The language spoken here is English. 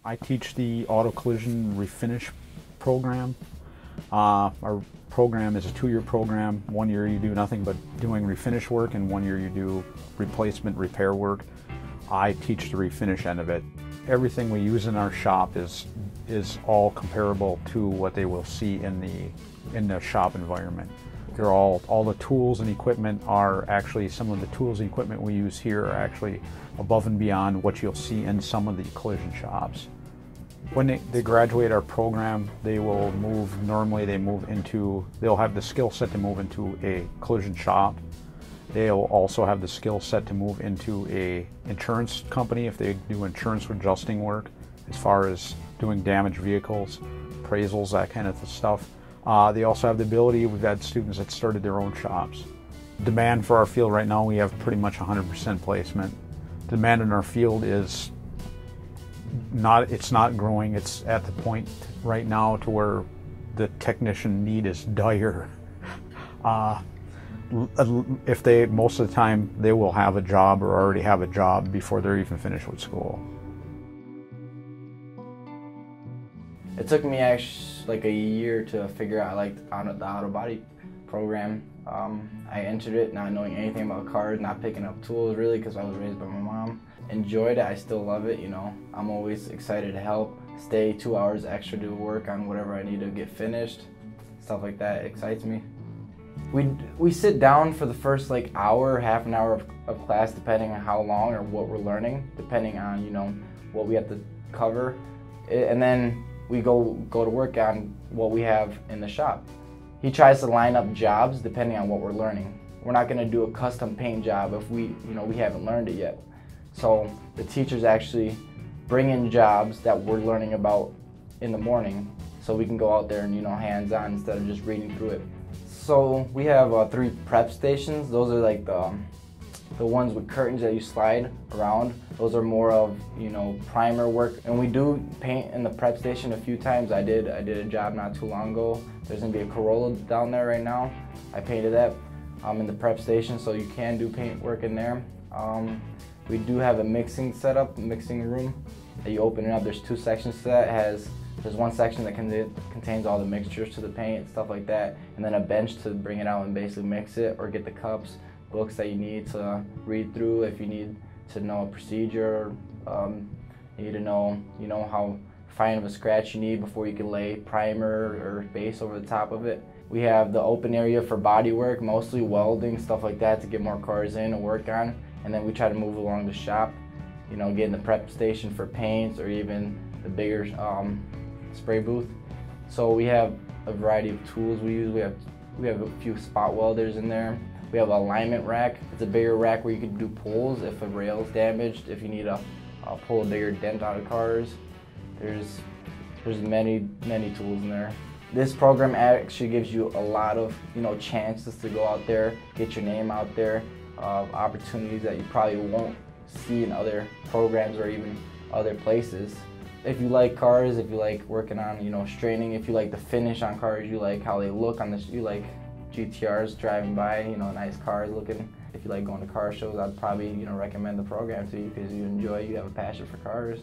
I teach the auto collision refinish program. Our program is a 2-year program. 1 year you do nothing but doing refinish work, and 1 year you do replacement repair work. I teach the refinish end of it. Everything we use in our shop is all comparable to what they will see in the shop environment. They're all the tools and equipment are actually, some of the tools and equipment we use here are actually above and beyond what you'll see in some of the collision shops. When they graduate our program, they will move, normally they'll have the skill set to move into a collision shop. They'll also have the skill set to move into a insurance company if they do insurance adjusting work, as far as doing damaged vehicles, appraisals, that kind of stuff. They also have the ability, we've had students that started their own shops. Demand for our field right now, we have pretty much 100% placement. Demand in our field is it's not growing. It's at the point right now to where the technician need is dire. Most of the time they will have a job or already have a job before they're even finished with school. It took me actually like a year to figure out the auto body program. I entered it not knowing anything about cars, not picking up tools really, because I was raised by my mom. Enjoyed it, I still love it, you know. I'm always excited to help, stay 2 hours extra to work on whatever I need to get finished. Stuff like that excites me. We sit down for the first hour, half an hour of class, depending on how long or what we're learning, depending on, you know, what we have to cover. And then we go to work on what we have in the shop. He tries to line up jobs depending on what we're learning. We're not going to do a custom paint job if we haven't learned it yet. So the teachers actually bring in jobs that we're learning about in the morning, so we can go out there and, you know, hands-on instead of just reading through it. So we have 3 prep stations. Those are like the ones with curtains that you slide around. Those are more of, you know, primer work. And we do paint in the prep station a few times. I did a job not too long ago. There's gonna be a Corolla down there right now. I painted that in the prep station, so you can do paint work in there. We do have a mixing room that you open it up. There's 2 sections to that. There's one section that contains all the mixtures to the paint, stuff like that, and then a bench to bring it out and basically mix it, or get the cups, books that you need to read through if you need to know a procedure, you need to know, you know, how fine of a scratch you need before you can lay primer or base over the top of it. We have the open area for body work, mostly welding, stuff like that, to get more cars in and work on. And then we try to move along the shop, you know, get in the prep station for paints or even the bigger spray booth. So we have a variety of tools we use. We have a few spot welders in there. We have an alignment rack. It's a bigger rack where you can do pulls if a rail's damaged, if you need to pull a bigger dent out of cars. There's many tools in there. This program actually gives you a lot of, you know, chances to go out there, get your name out there, opportunities that you probably won't see in other programs or even other places. If you like cars, if you like working on, you know, straining, if you like the finish on cars, you like how they look on this, you like GTRs driving by, you know, nice cars looking. If you like going to car shows, I'd probably, you know, recommend the program to you because you have a passion for cars.